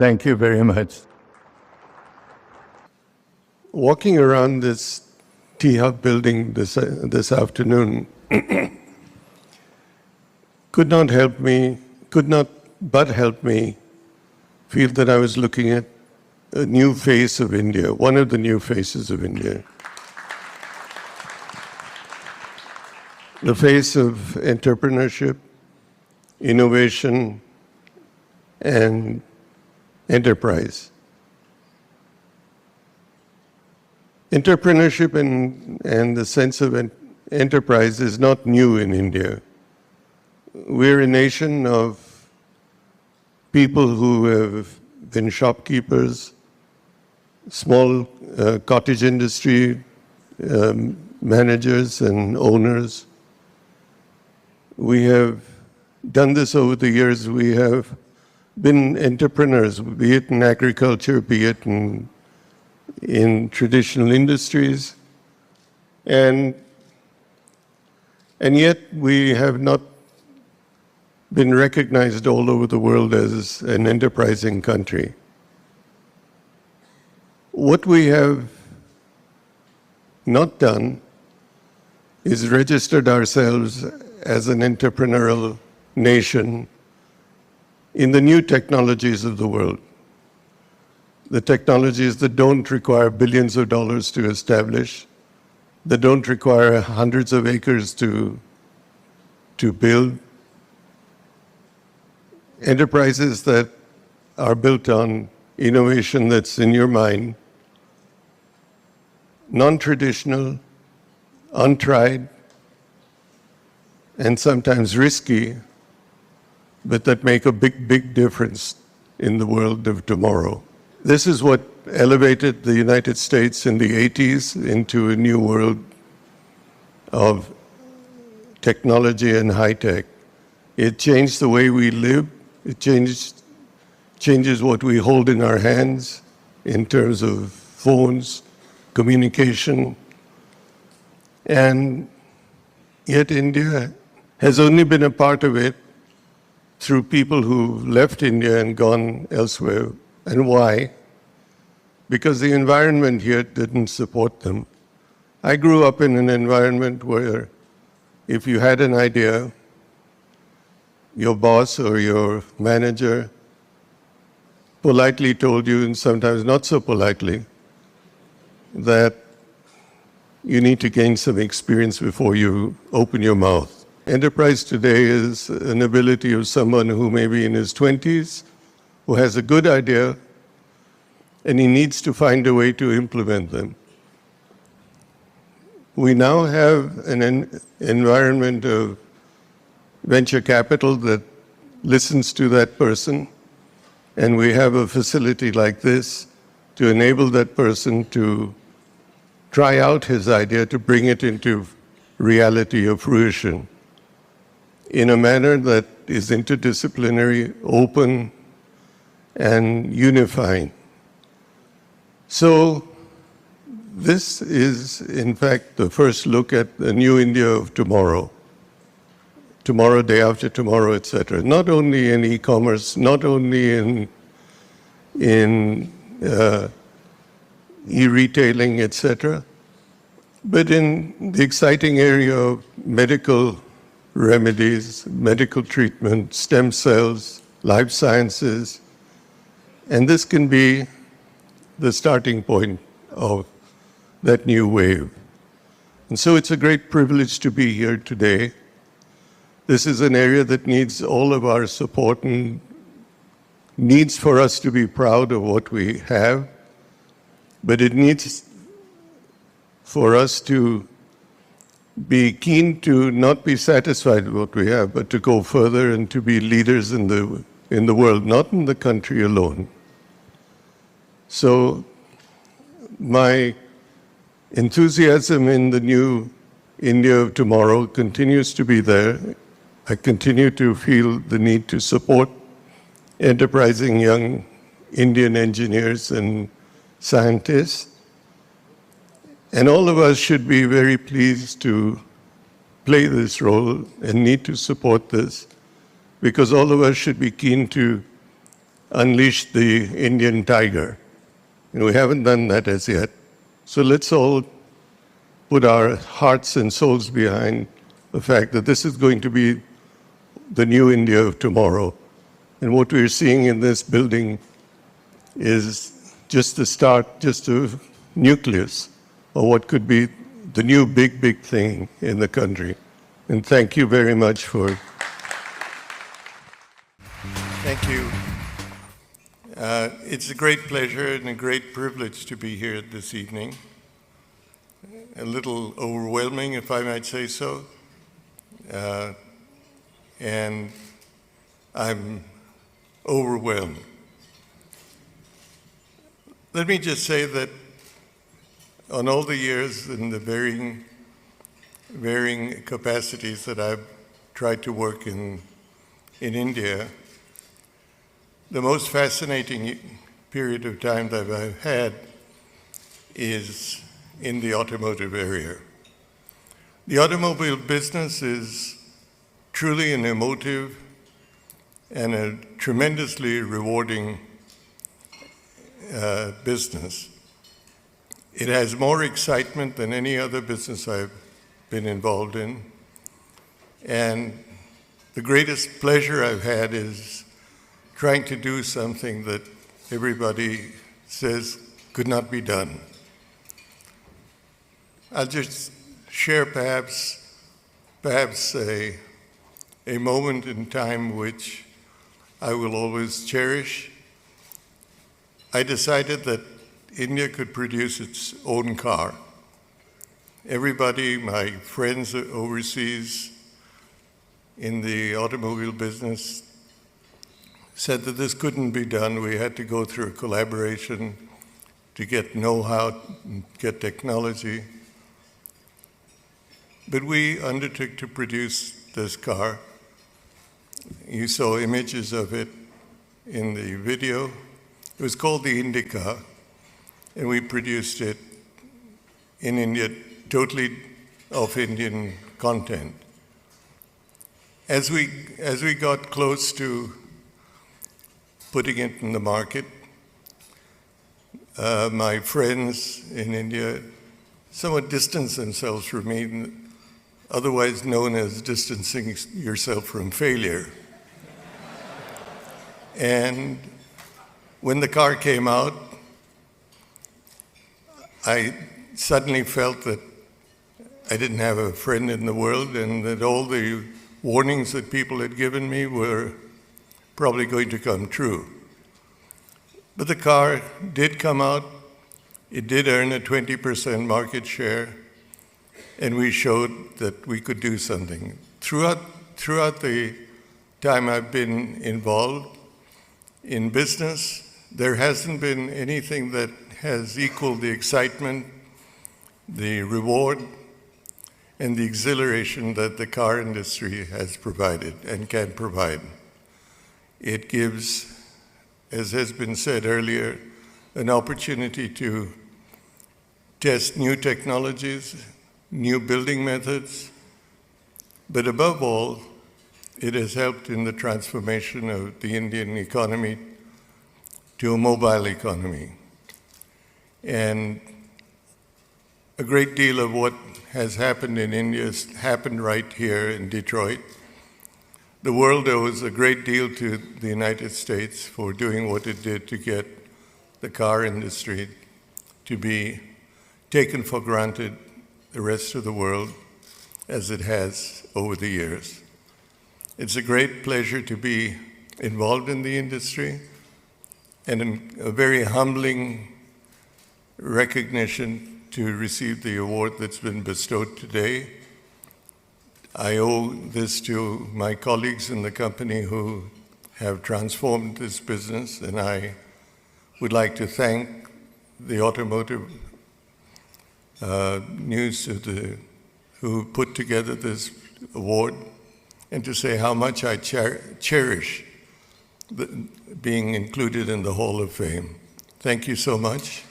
Thank you very much. Walking around this T-Hub building this afternoon could not but help me feel that I was looking at a new face of India, one of the new faces of India. The face of entrepreneurship, innovation, and enterprise. Entrepreneurship and the sense of enterprise is not new in India. We're a nation of people who have been shopkeepers, small cottage industry managers and owners. We have done this over the years. We have been entrepreneurs, be it in agriculture, be it in traditional industries. And yet we have not been recognized all over the world as an enterprising country. What we have not done is registered ourselves as an entrepreneurial nation in the new technologies of the world. The technologies that don't require billions of dollars to establish, that don't require hundreds of acres to build. Enterprises that are built on innovation that's in your mind, non-traditional, untried, and sometimes risky, but that make a big, big difference in the world of tomorrow. This is what elevated the United States in the 80s into a new world of technology and high tech. It changed the way we live. It changes what we hold in our hands in terms of phones, communication. And yet India has only been a part of it through people who left India and gone elsewhere. And why? Because the environment here didn't support them. I grew up in an environment where if you had an idea, your boss or your manager politely told you, and sometimes not so politely, that you need to gain some experience before you open your mouth. Enterprise today is an ability of someone who may be in his 20s, who has a good idea, and he needs to find a way to implement them. We now have an environment of venture capital that listens to that person, and we have a facility like this to enable that person to try out his idea, to bring it into reality or fruition in a manner that is interdisciplinary, open, and unifying. So this is, in fact, the first look at the new India of tomorrow. Tomorrow, day after tomorrow, etc. Not only in e-commerce, not only in e-retailing, etc., but in the exciting area of medical remedies, medical treatment, stem cells, life sciences, and this can be the starting point of that new wave. And so it's a great privilege to be here today. This is an area that needs all of our support and needs for us to be proud of what we have, but it needs for us to be keen to not be satisfied with what we have, but to go further and to be leaders in the world, not in the country alone. So my enthusiasm in the new India of tomorrow continues to be there. I continue to feel the need to support enterprising young Indian engineers and scientists. And all of us should be very pleased to play this role and need to support this, because all of us should be keen to unleash the Indian tiger. We haven't done that as yet. So let's all put our hearts and souls behind the fact that this is going to be the new India of tomorrow. And what we're seeing in this building is just the start, just a nucleus of what could be the new big, big thing in the country. And thank you very much for... Thank you. It's a great pleasure and a great privilege to be here this evening. A little overwhelming, if I might say so. And I'm overwhelmed. Let me just say that on all the years and the varying capacities that I've tried to work in India, the most fascinating period of time that I've had is in the automotive area. The automobile business is truly an emotive and a tremendously rewarding business. It has more excitement than any other business I've been involved in. And the greatest pleasure I've had is trying to do something that everybody says could not be done. I'll just share perhaps a moment in time which I will always cherish. I decided that India could produce its own car. Everybody, my friends overseas in the automobile business, said that this couldn't be done. We had to go through a collaboration to get know-how, get technology. But we undertook to produce this car. You saw images of it in the video. It was called the Indica, and we produced it in India, totally of Indian content. As we got close to putting it in the market, my friends in India somewhat distanced themselves from me, otherwise known as distancing yourself from failure. And when the car came out, I suddenly felt that I didn't have a friend in the world and that all the warnings that people had given me were probably going to come true. But the car did come out. It did earn a 20% market share, and we showed that we could do something. Throughout the time I've been involved in business, there hasn't been anything that has equaled the excitement, the reward, and the exhilaration that the car industry has provided and can provide. It gives, as has been said earlier, an opportunity to test new technologies, new building methods, but above all, it has helped in the transformation of the Indian economy to a mobile economy. And a great deal of what has happened in India has happened right here in Detroit. The world owes a great deal to the United States for doing what it did to get the car industry to be taken for granted the rest of the world as it has over the years. It's a great pleasure to be involved in the industry and a very humbling recognition to receive the award that's been bestowed today. I owe this to my colleagues in the company who have transformed this business, and I would like to thank the automotive news who put together this award, and to say how much I cherish being included in the Hall of Fame. Thank you so much.